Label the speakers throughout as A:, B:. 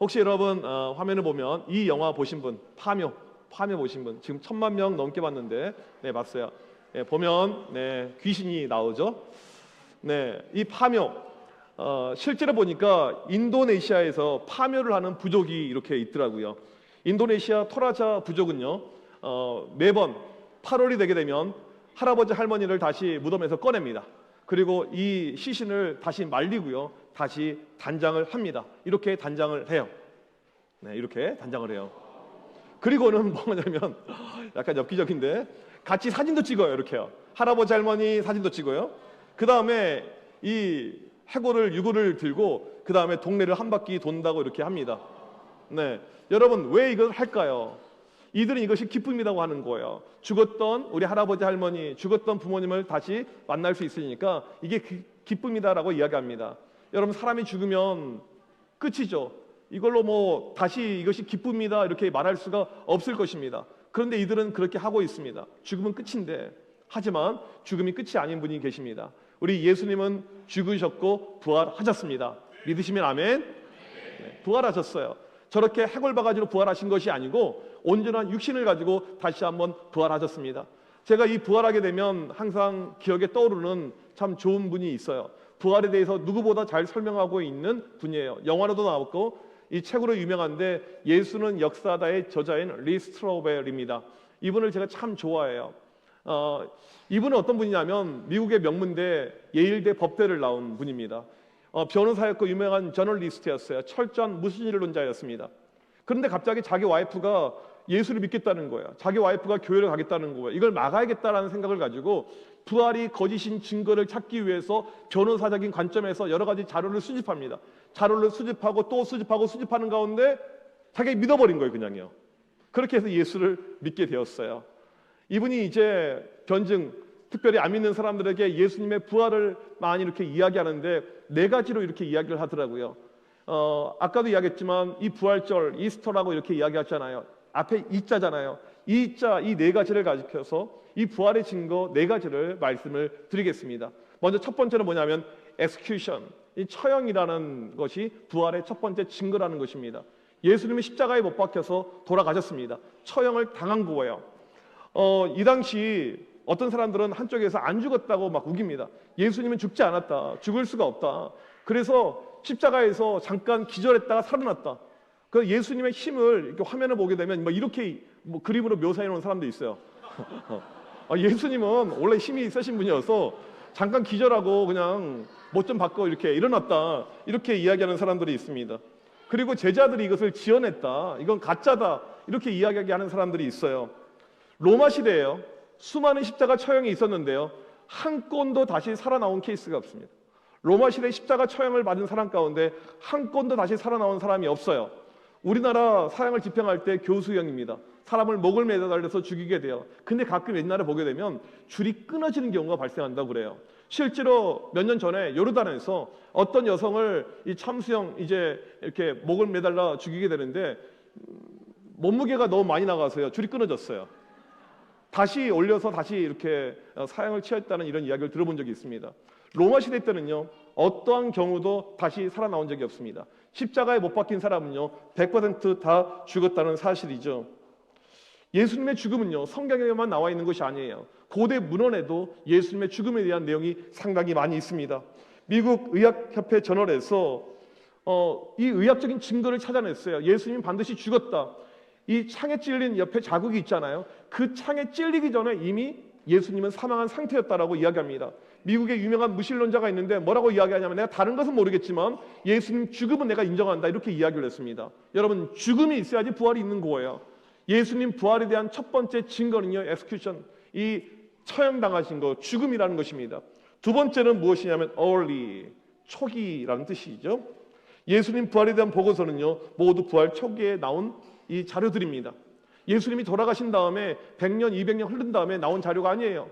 A: 혹시 여러분 화면을 보면 이 영화 보신 분, 파묘 보신 분 지금 1000만 명 넘게 봤는데 네 봤어요. 네, 보면 네 귀신이 나오죠. 네, 이 파묘 실제로 보니까 인도네시아에서 파묘를 하는 부족이 이렇게 있더라고요. 인도네시아 토라자 부족은요 매번 8월이 되게 되면 할아버지 할머니를 다시 무덤에서 꺼냅니다. 그리고 이 시신을 다시 말리고요 다시 단장을 합니다. 이렇게 단장을 해요. 네, 이렇게 단장을 해요. 그리고는 뭐냐면 약간 엽기적인데 같이 사진도 찍어요. 이렇게요. 할아버지 할머니 사진도 찍어요. 그 다음에 이 해골을 유골을 들고 그 다음에 동네를 한 바퀴 돈다고 이렇게 합니다. 네, 여러분 왜 이걸 할까요? 이들은 이것이 기쁨이라고 하는 거예요. 죽었던 우리 할아버지 할머니, 죽었던 부모님을 다시 만날 수 있으니까 이게 기쁨이다라고 이야기합니다. 여러분 사람이 죽으면 끝이죠. 이걸로 뭐 다시 이것이 기쁨이다 이렇게 말할 수가 없을 것입니다. 그런데 이들은 그렇게 하고 있습니다. 죽음은 끝인데, 하지만 죽음이 끝이 아닌 분이 계십니다. 우리 예수님은 죽으셨고 부활하셨습니다. 믿으시면 아멘. 네, 부활하셨어요. 저렇게 해골 바가지로 부활하신 것이 아니고 온전한 육신을 가지고 다시 한번 부활하셨습니다. 제가 이 부활하게 되면 항상 기억에 떠오르는 참 좋은 분이 있어요. 부활에 대해서 누구보다 잘 설명하고 있는 분이에요. 영화로도 나왔고 이 책으로 유명한데 예수는 역사다의 저자인 리 스트로벨입니다. 이분을 제가 참 좋아해요. 이분은 어떤 분이냐면 미국의 명문대 예일대 법대를 나온 분입니다. 변호사였고 유명한 저널리스트였어요. 철저한 무신론자였습니다. 그런데 갑자기 자기 와이프가 예수를 믿겠다는 거예요. 자기 와이프가 교회를 가겠다는 거예요. 이걸 막아야겠다라는 생각을 가지고 부활이 거짓인 증거를 찾기 위해서 변호사적인 관점에서 여러 가지 자료를 수집합니다. 자료를 수집하고 또 수집하는 가운데 자기가 믿어버린 거예요. 그냥요. 그렇게 해서 예수를 믿게 되었어요. 이분이 이제 변증, 특별히 안 믿는 사람들에게 예수님의 부활을 많이 이렇게 이야기하는데 4가지로 이렇게 이야기를 하더라고요. 아까도 이야기했지만 이 부활절, 이스터라고 이렇게 이야기하잖아요. 앞에 이자잖아요. 이자, 이 4가지를 가지고서 이 부활의 증거 4가지를 말씀을 드리겠습니다. 먼저 첫 번째는 뭐냐면 execution, 이 처형이라는 것이 부활의 첫 번째 증거라는 것입니다. 예수님이 십자가에 못 박혀서 돌아가셨습니다. 처형을 당한 거예요. 이 당시 어떤 사람들은 한쪽에서 안 죽었다고 막 우깁니다. 예수님은 죽지 않았다. 죽을 수가 없다. 그래서 십자가에서 잠깐 기절했다가 살아났다. 그 예수님의 힘을 이렇게 화면을 보게 되면 이렇게 그림으로 묘사해 놓은 사람도 있어요. 예수님은 원래 힘이 세신 분이어서 잠깐 기절하고 그냥 못 좀 받고 이렇게 일어났다. 이렇게 이야기하는 사람들이 있습니다. 그리고 제자들이 이것을 지어냈다. 이건 가짜다. 이렇게 이야기하는 사람들이 있어요. 로마 시대에요. 수많은 십자가 처형이 있었는데요. 한 건도 다시 살아나온 케이스가 없습니다. 로마 시대 십자가 처형을 받은 사람 가운데 한 건도 다시 살아나온 사람이 없어요. 우리나라 사형을 집행할 때 교수형입니다. 사람을 목을 매달려서 죽이게 돼요. 근데 가끔 옛날에 보게 되면 줄이 끊어지는 경우가 발생한다고 그래요. 실제로 몇 년 전에 요르단에서 어떤 여성을 이 참수형 이제 이렇게 목을 매달려 죽이게 되는데 몸무게가 너무 많이 나가서요. 줄이 끊어졌어요. 다시 올려서 다시 이렇게 사형을 취했다는 이런 이야기를 들어본 적이 있습니다. 로마 시대 때는요. 어떠한 경우도 다시 살아나온 적이 없습니다. 십자가에 못 박힌 사람은요. 100% 다 죽었다는 사실이죠. 예수님의 죽음은요. 성경에만 나와 있는 것이 아니에요. 고대 문헌에도 예수님의 죽음에 대한 내용이 상당히 많이 있습니다. 미국 의학협회 저널에서 이 의학적인 증거를 찾아냈어요. 예수님 반드시 죽었다. 이 창에 찔린 옆에 자국이 있잖아요. 그 창에 찔리기 전에 이미 예수님은 사망한 상태였다라고 이야기합니다. 미국의 유명한 무신론자가 있는데 뭐라고 이야기하냐면 내가 다른 것은 모르겠지만 예수님 죽음은 내가 인정한다 이렇게 이야기를 했습니다. 여러분 죽음이 있어야지 부활이 있는 거예요. 예수님 부활에 대한 첫 번째 증거는요. execution, 이 처형당하신 거, 죽음이라는 것입니다. 두 번째는 무엇이냐면 early, 초기라는 뜻이죠. 예수님 부활에 대한 보고서는요. 모두 부활 초기에 나온 이 자료들입니다. 예수님이 돌아가신 다음에 100년, 200년 흐른 다음에 나온 자료가 아니에요.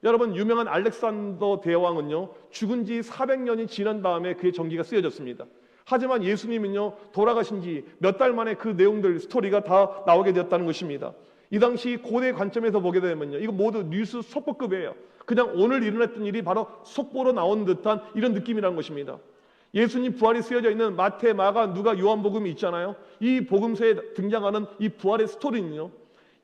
A: 여러분 유명한 알렉산더 대왕은요. 죽은 지 400년이 지난 다음에 그의 전기가 쓰여졌습니다. 하지만 예수님은요. 돌아가신 지 몇 달 만에 그 내용들, 스토리가 다 나오게 되었다는 것입니다. 이 당시 고대 관점에서 보게 되면요. 이거 모두 뉴스 속보급이에요. 그냥 오늘 일어났던 일이 바로 속보로 나온 듯한 이런 느낌이라는 것입니다. 예수님 부활이 쓰여져 있는 마태, 마가, 누가, 요한복음이 있잖아요. 이 복음서에 등장하는 이 부활의 스토리는요,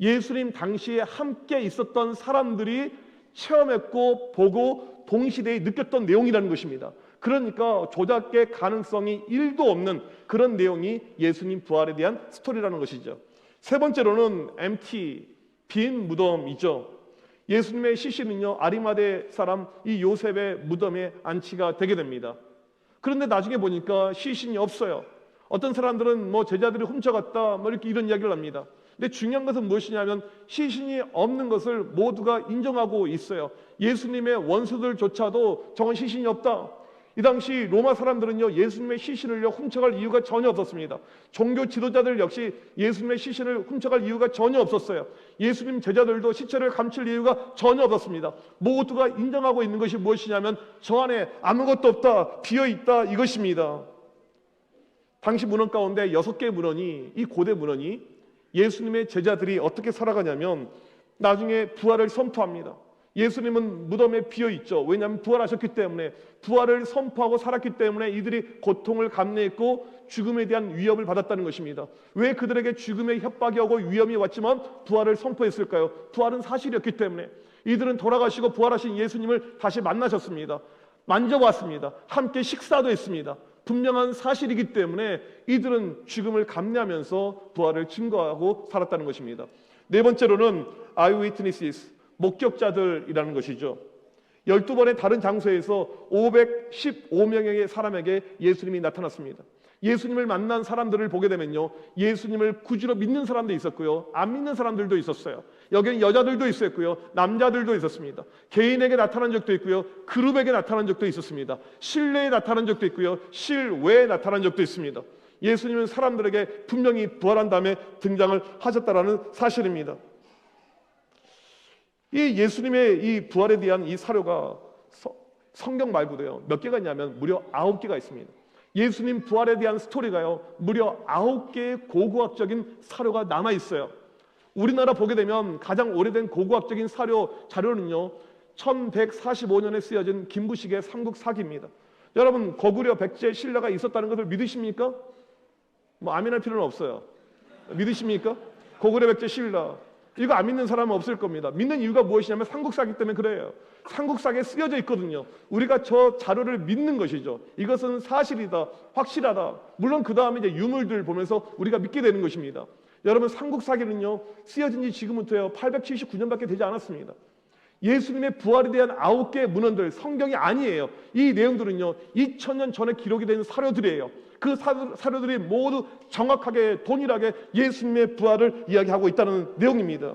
A: 예수님 당시에 함께 있었던 사람들이 체험했고 보고 동시대에 느꼈던 내용이라는 것입니다. 그러니까 조작의 가능성이 1도 없는 그런 내용이 예수님 부활에 대한 스토리라는 것이죠. 세 번째로는 빈 무덤이죠. 예수님의 시신은요, 아리마대 사람 이 요셉의 무덤에 안치가 되게 됩니다. 그런데 나중에 보니까 시신이 없어요. 어떤 사람들은 뭐 제자들이 훔쳐갔다 뭐 이렇게 이런 이야기를 합니다. 근데 중요한 것은 무엇이냐면 시신이 없는 것을 모두가 인정하고 있어요. 예수님의 원수들조차도 저건 시신이 없다. 이 당시 로마 사람들은요, 예수님의 시신을요 훔쳐갈 이유가 전혀 없었습니다. 종교 지도자들 역시 예수님의 시신을 훔쳐갈 이유가 전혀 없었어요. 예수님 제자들도 시체를 감출 이유가 전혀 없었습니다. 모두가 인정하고 있는 것이 무엇이냐면 저 안에 아무것도 없다, 비어있다, 이것입니다. 당시 문헌 가운데 6개의 문헌이, 이 고대 문헌이 예수님의 제자들이 어떻게 살아가냐면 나중에 부활을 선포합니다. 예수님은 무덤에 비어있죠. 왜냐하면 부활하셨기 때문에, 부활을 선포하고 살았기 때문에 이들이 고통을 감내했고 죽음에 대한 위협을 받았다는 것입니다. 왜 그들에게 죽음의 협박이 오고 위험이 왔지만 부활을 선포했을까요? 부활은 사실이었기 때문에. 이들은 돌아가시고 부활하신 예수님을 다시 만나셨습니다. 만져봤습니다. 함께 식사도 했습니다. 분명한 사실이기 때문에 이들은 죽음을 감내하면서 부활을 증거하고 살았다는 것입니다. 네 번째로는 eyewitnesses, 목격자들이라는 것이죠. 12번의 다른 장소에서 515명의 사람에게 예수님이 나타났습니다. 예수님을 만난 사람들을 보게 되면요, 예수님을 구주로 믿는 사람도 있었고요, 안 믿는 사람들도 있었어요. 여기는 여자들도 있었고요, 남자들도 있었습니다. 개인에게 나타난 적도 있고요, 그룹에게 나타난 적도 있었습니다. 실내에 나타난 적도 있고요, 실외에 나타난 적도 있습니다. 예수님은 사람들에게 분명히 부활한 다음에 등장을 하셨다라는 사실입니다. 이 예수님의 이 부활에 대한 이 사료가 성경 말고도요, 몇 개가 있냐면 무려 9개가 있습니다. 예수님 부활에 대한 스토리가요, 무려 9개의 고고학적인 사료가 남아 있어요. 우리나라 보게 되면 가장 오래된 고고학적인 자료는요 1145년에 쓰여진 김부식의 삼국사기입니다. 여러분, 고구려, 백제, 신라가 있었다는 것을 믿으십니까? 뭐 아멘할 필요는 없어요. 믿으십니까? 고구려, 백제, 신라, 이거 안 믿는 사람은 없을 겁니다. 믿는 이유가 무엇이냐면 삼국사기 때문에 그래요. 삼국사기에 쓰여져 있거든요. 우리가 저 자료를 믿는 것이죠. 이것은 사실이다, 확실하다. 물론 그 다음에 이제 유물들 보면서 우리가 믿게 되는 것입니다. 여러분, 삼국사기는요 쓰여진 지 지금부터요 879년밖에 되지 않았습니다. 예수님의 부활에 대한 9개의 문헌들, 성경이 아니에요. 이 내용들은요 2000년 전에 기록이 된 사료들이에요. 그 사료들이 모두 정확하게 동일하게 예수님의 부활을 이야기하고 있다는 내용입니다.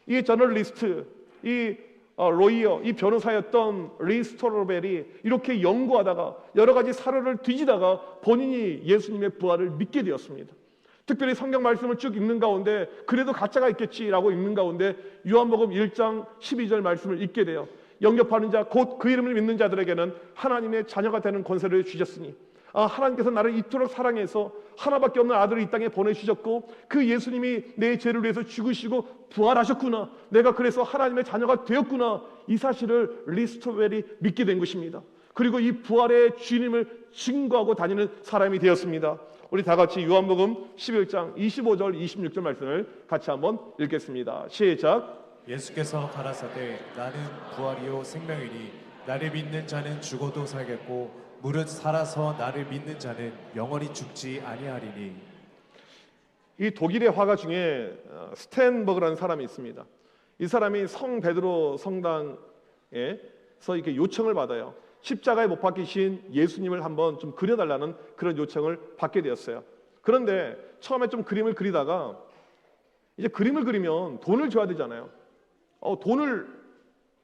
A: 이 저널리스트, 이 로이어, 이 변호사였던 리 스토로벨이 이렇게 연구하다가 여러 가지 사료를 뒤지다가 본인이 예수님의 부활을 믿게 되었습니다. 특별히 성경 말씀을 쭉 읽는 가운데 그래도 가짜가 있겠지라고 읽는 가운데 요한복음 1장 12절 말씀을 읽게 돼요. 영접하는 자, 곧 그 이름을 믿는 자들에게는 하나님의 자녀가 되는 권세를 주셨으니, 하나님께서 나를 이토록 사랑해서 하나밖에 없는 아들을 이 땅에 보내주셨고 그 예수님이 내 죄를 위해서 죽으시고 부활하셨구나, 내가 그래서 하나님의 자녀가 되었구나, 이 사실을 리스토웰이 믿게 된 것입니다. 그리고 이 부활의 주님을 증거하고 다니는 사람이 되었습니다. 우리 다 같이 요한복음 11장 25절 26절 말씀을 같이 한번 읽겠습니다. 시작.
B: 예수께서 가라사대 나는 부활이요 생명이니 나를 믿는 자는 죽어도 살겠고 무릇 살아서 나를 믿는 자는 영원히 죽지 아니하리니.
A: 이 독일의 화가 중에 스텐버그라는 사람이 있습니다. 이 사람이 성 베드로 성당에서 이렇게 요청을 받아요. 십자가에 못 박히신 예수님을 한번 좀 그려달라는 그런 요청을 받게 되었어요. 그런데 처음에 좀 그림을 그리다가 이제 그림을 그리면 돈을 줘야 되잖아요. 돈을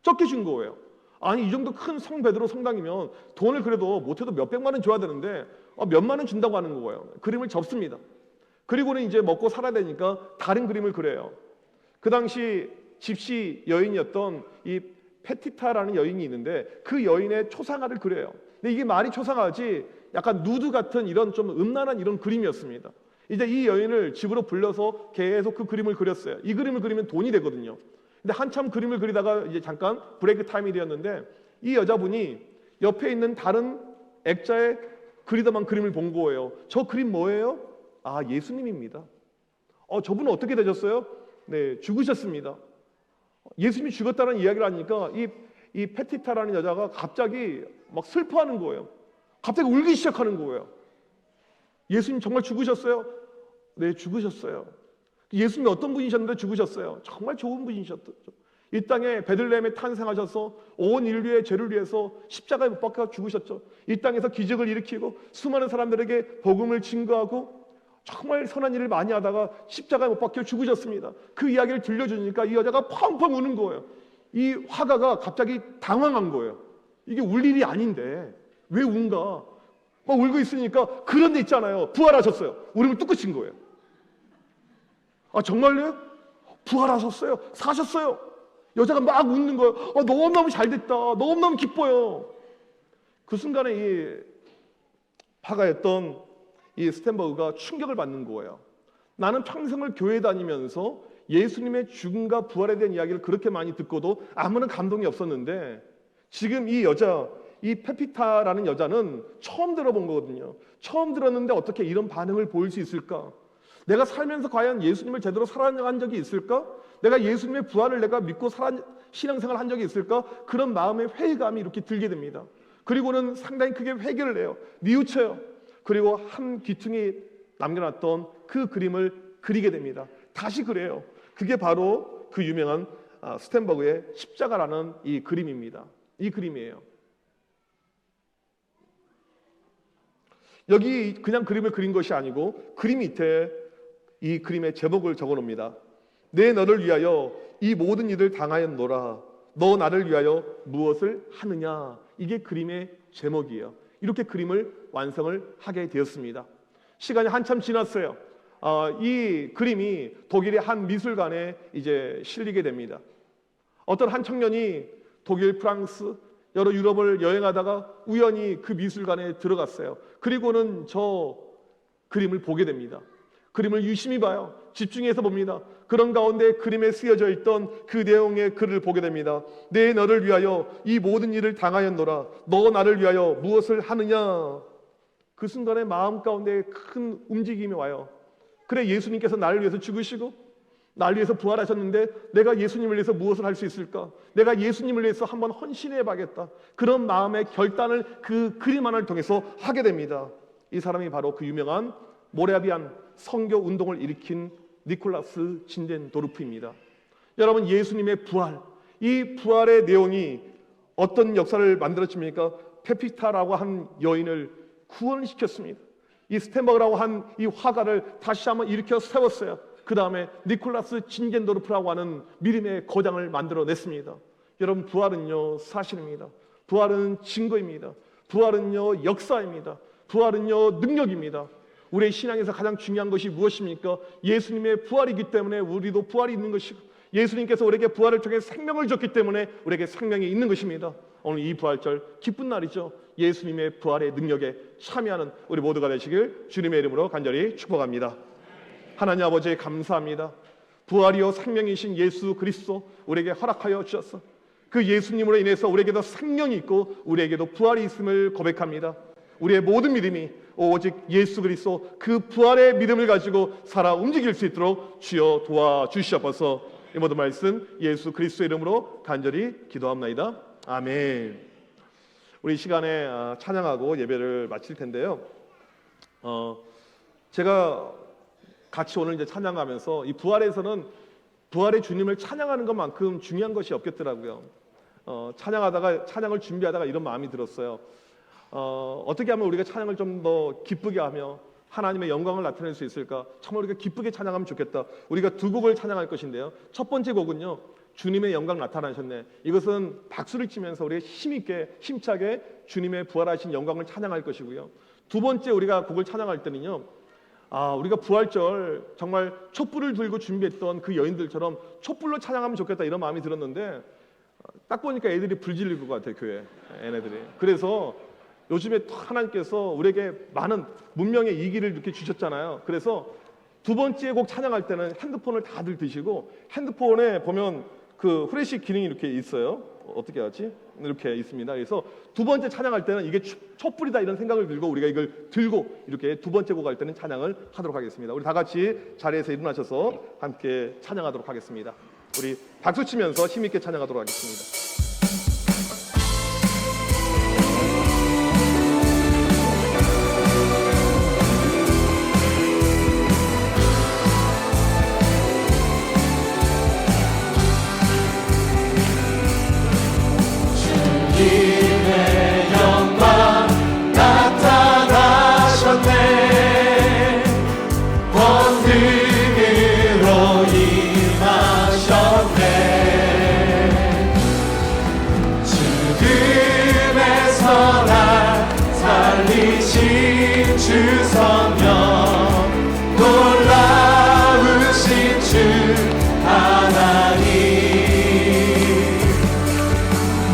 A: 적게 준 거예요. 아니, 이 정도 큰 성 베드로 성당이면 돈을 그래도 못해도 몇백만 원 줘야 되는데 몇만 원 준다고 하는 거예요. 그림을 접습니다. 그리고는 이제 먹고 살아야 되니까 다른 그림을 그려요. 그 당시 집시 여인이었던 이 페티타라는 여인이 있는데 그 여인의 초상화를 그려요. 근데 이게 말이 초상화지 약간 누드 같은 이런 좀 음란한 이런 그림이었습니다. 이제 이 여인을 집으로 불러서 계속 그 그림을 그렸어요. 이 그림을 그리면 돈이 되거든요. 근데 한참 그림을 그리다가 이제 잠깐 브레이크 타임이 되었는데 이 여자분이 옆에 있는 다른 액자의 그리다만 그림을 본 거예요. 저 그림 뭐예요? 아, 예수님입니다. 저분은 어떻게 되셨어요? 네, 죽으셨습니다. 예수님이 죽었다는 이야기를 하니까 이 페티타라는 여자가 갑자기 막 슬퍼하는 거예요. 갑자기 울기 시작하는 거예요. 예수님 정말 죽으셨어요? 네, 죽으셨어요. 예수님이 어떤 분이셨는데 죽으셨어요? 정말 좋은 분이셨죠. 이 땅에 베들레헴에 탄생하셔서 온 인류의 죄를 위해서 십자가에 못 박혀 죽으셨죠. 이 땅에서 기적을 일으키고 수많은 사람들에게 복음을 증거하고 정말 선한 일을 많이 하다가 십자가에 못 박혀 죽으셨습니다. 그 이야기를 들려주니까 이 여자가 펑펑 우는 거예요. 이 화가가 갑자기 당황한 거예요. 이게 울 일이 아닌데 왜 운가? 막 울고 있으니까 그런 데 있잖아요. 부활하셨어요. 울음을 뚝 그친 거예요. 아, 정말요? 부활하셨어요. 사셨어요. 여자가 막 웃는 거예요. 너무너무 잘 됐다. 너무너무 기뻐요. 그 순간에 이 화가였던 이 스텐버그가 충격을 받는 거예요. 나는 평생을 교회 다니면서 예수님의 죽음과 부활에 대한 이야기를 그렇게 많이 듣고도 아무런 감동이 없었는데 지금 이 여자, 이 페피타라는 여자는 처음 들어본 거거든요. 처음 들었는데 어떻게 이런 반응을 보일 수 있을까? 내가 살면서 과연 예수님을 제대로 살아간 적이 있을까? 내가 예수님의 부활을 내가 믿고 신앙생활을 한 적이 있을까? 그런 마음의 회의감이 이렇게 들게 됩니다. 그리고는 상당히 크게 회개를 해요. 뉘우쳐요. 그리고 한 귀퉁이 남겨놨던 그 그림을 그리게 됩니다. 다시 그래요. 그게 바로 그 유명한 스텐버그의 십자가라는 이 그림입니다. 이 그림이에요. 여기 그냥 그림을 그린 것이 아니고 그림 밑에 이 그림의 제목을 적어놓습니다. 내 너를 위하여 이 모든 일을 당하였노라. 너 나를 위하여 무엇을 하느냐. 이게 그림의 제목이에요. 이렇게 그림을 완성을 하게 되었습니다. 시간이 한참 지났어요. 이 그림이 독일의 한 미술관에 이제 실리게 됩니다. 어떤 한 청년이 독일, 프랑스, 여러 유럽을 여행하다가 우연히 그 미술관에 들어갔어요. 그리고는 저 그림을 보게 됩니다. 그림을 유심히 봐요. 집중해서 봅니다. 그런 가운데 그림에 쓰여져 있던 그 내용의 글을 보게 됩니다. 내 너를 위하여 이 모든 일을 당하였노라. 너 나를 위하여 무엇을 하느냐. 그 순간에 마음 가운데 큰 움직임이 와요. 그래, 예수님께서 나를 위해서 죽으시고 나를 위해서 부활하셨는데 내가 예수님을 위해서 무엇을 할 수 있을까? 내가 예수님을 위해서 한번 헌신해 봐야겠다. 그런 마음의 결단을 그 그림 하나를 통해서 하게 됩니다. 이 사람이 바로 그 유명한 모라비안 선교 운동을 일으킨 니콜라스 진덴도르프입니다. 여러분, 예수님의 부활, 이 부활의 내용이 어떤 역사를 만들어집니까? 페피타라고 한 여인을 구원시켰습니다. 이 스텐버그라고 한 이 화가를 다시 한번 일으켜 세웠어요. 그 다음에 니콜라스 진겐도르프라고 하는 믿음의 거장을 만들어냈습니다. 여러분, 부활은요 사실입니다. 부활은 증거입니다. 부활은요 역사입니다. 부활은요 능력입니다. 우리의 신앙에서 가장 중요한 것이 무엇입니까? 예수님의 부활이기 때문에 우리도 부활이 있는 것이고, 예수님께서 우리에게 부활을 통해 생명을 줬기 때문에 우리에게 생명이 있는 것입니다. 오늘 이 부활절 기쁜 날이죠. 예수님의 부활의 능력에 참여하는 우리 모두가 되시길 주님의 이름으로 간절히 축복합니다. 하나님 아버지, 감사합니다. 부활이요 생명이신 예수 그리스도 우리에게 허락하여 주셨어. 그 예수님으로 인해서 우리에게도 생명이 있고 우리에게도 부활이 있음을 고백합니다. 우리의 모든 믿음이 오직 예수 그리스도 그 부활의 믿음을 가지고 살아 움직일 수 있도록 주여 도와주시옵소서. 이 모든 말씀 예수 그리스도의 이름으로 간절히 기도합나이다. 아멘. 우리 시간에 찬양하고 예배를 마칠 텐데요. 제가 같이 오늘 이제 찬양하면서 이 부활에서는 부활의 주님을 찬양하는 것만큼 중요한 것이 없겠더라고요. 찬양을 준비하다가 이런 마음이 들었어요. 어떻게 하면 우리가 찬양을 좀 더 기쁘게 하며 하나님의 영광을 나타낼 수 있을까? 정말 우리가 기쁘게 찬양하면 좋겠다. 우리가 두 곡을 찬양할 것인데요. 첫 번째 곡은요, 주님의 영광 나타나셨네. 이것은 박수를 치면서 우리가 힘있게 힘차게 주님의 부활하신 영광을 찬양할 것이고요. 두 번째 우리가 곡을 찬양할 때는요, 우리가 부활절 정말 촛불을 들고 준비했던 그 여인들처럼 촛불로 찬양하면 좋겠다 이런 마음이 들었는데 딱 보니까 애들이 불 질릴 것 같아요. 교회 애네들이. 그래서 요즘에 하나님께서 우리에게 많은 문명의 이기를 이렇게 주셨잖아요. 그래서 두 번째 곡 찬양할 때는 핸드폰을 다들 드시고 핸드폰에 보면 그 후레쉬 기능이 이렇게 있어요. 어떻게 하지? 이렇게 있습니다. 그래서 두 번째 찬양할 때는 이게 촛불이다 이런 생각을 들고 우리가 이걸 들고 이렇게 두 번째 곡 할 때는 찬양을 하도록 하겠습니다. 우리 다 같이 자리에서 일어나셔서 함께 찬양하도록 하겠습니다. 우리 박수 치면서 힘있게 찬양하도록 하겠습니다.
B: 주님의 영광 나타나셨네. 권능으로 임하셨네. 죽음에서 날 살리신 주 성령, 놀라우신 주 하나님.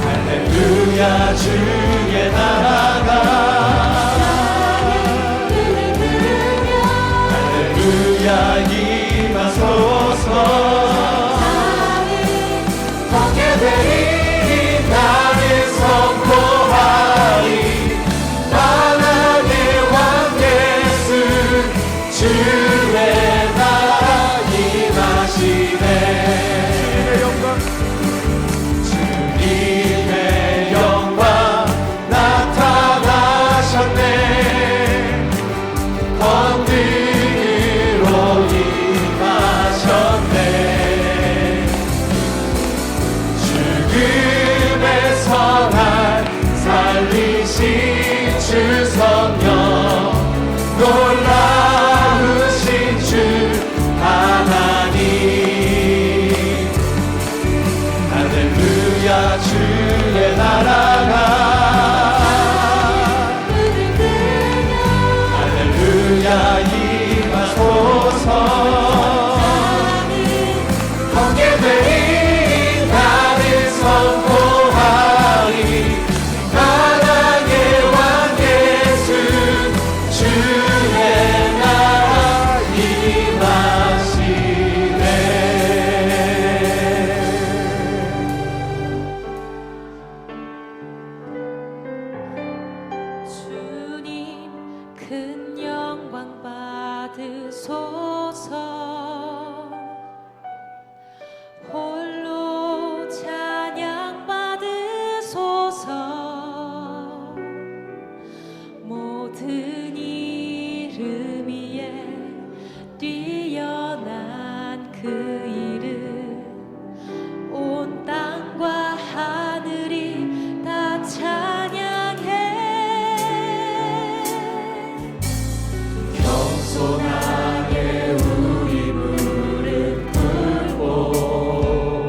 B: 할렐루야 주의 나라가, 할렐루야 임하소서. 번개되리 나를 선포하리. 만왕의 왕 예수 주의 나라 임하시네. 주님의 영광 나타나셨네. 권능으로 임하셨네. 죽음에서 날 살리신 주 성령, 놀라우신 주 하나님. 할렐루야 주의 나라가, 할렐루야 임하소서. 번개되리 나를 선포하리. 만왕의 왕 예수 주의 나라 임하시네.
C: 주님 큰 영광 받으소서. 홀로 찬양 받으소서. 모든 이름 위에 뛰어난 그 이름, 온 땅과 하늘이 다 찬양해.
B: 겸손하게 우리 무릎 꿇고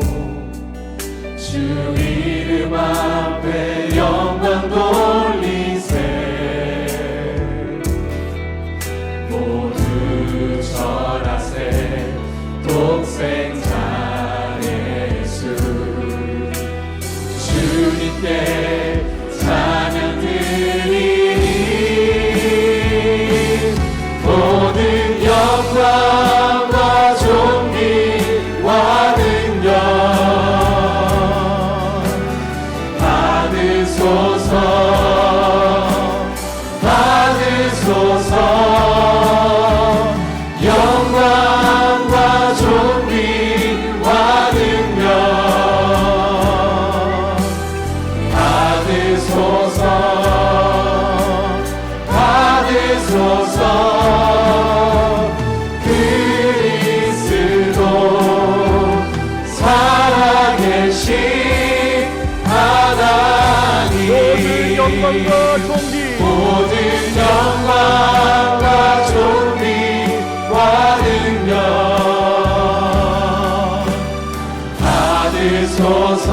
B: 주 이름 앞에 영광 돌리세. 모두 절하세. 독생자 예수 주님께 찬양 드리리. 모든 영광과 존귀와 능력 받으소서. 받으소서. 영광과 존귀와 능력 받으소서. 받으소서. 그리스도 살아계신 하나님.
A: 영광과 존귀,
B: 모든 영광과 존귀와 능력 받으소서.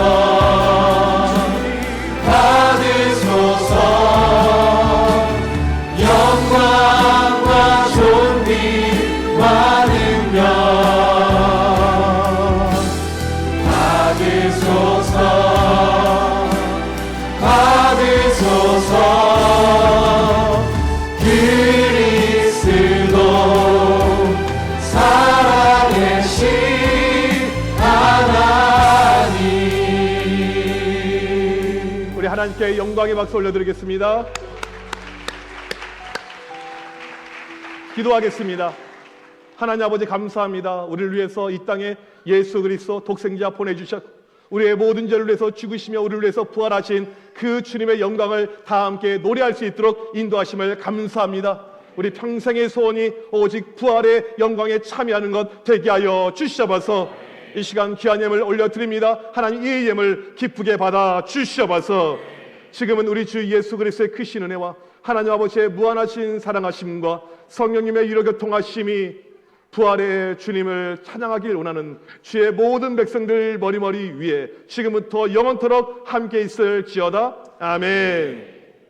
B: 받으소서. 영광과 존귀와 능력 받으소서. 받으소서.
A: 주님께 영광의 박수 올려드리겠습니다. 기도하겠습니다. 하나님 아버지 감사합니다. 우리를 위해서 이 땅에 예수 그리스도 독생자 보내주셨고 우리의 모든 죄를 위해서 죽으시며 우리를 위해서 부활하신 그 주님의 영광을 다 함께 노래할 수 있도록 인도하심을 감사합니다. 우리 평생의 소원이 오직 부활의 영광에 참여하는 것 되게 하여 주시옵소서. 이 시간 귀한 예물 올려드립니다. 하나님 이 예물 기쁘게 받아 주시옵소서. 지금은 우리 주 예수 그리스도의 크신 은혜와 하나님 아버지의 무한하신 사랑하심과 성령님의 유로교통하심이 부활의 주님을 찬양하길 원하는 주의 모든 백성들 머리머리 위에 지금부터 영원토록 함께 있을지어다. 아멘.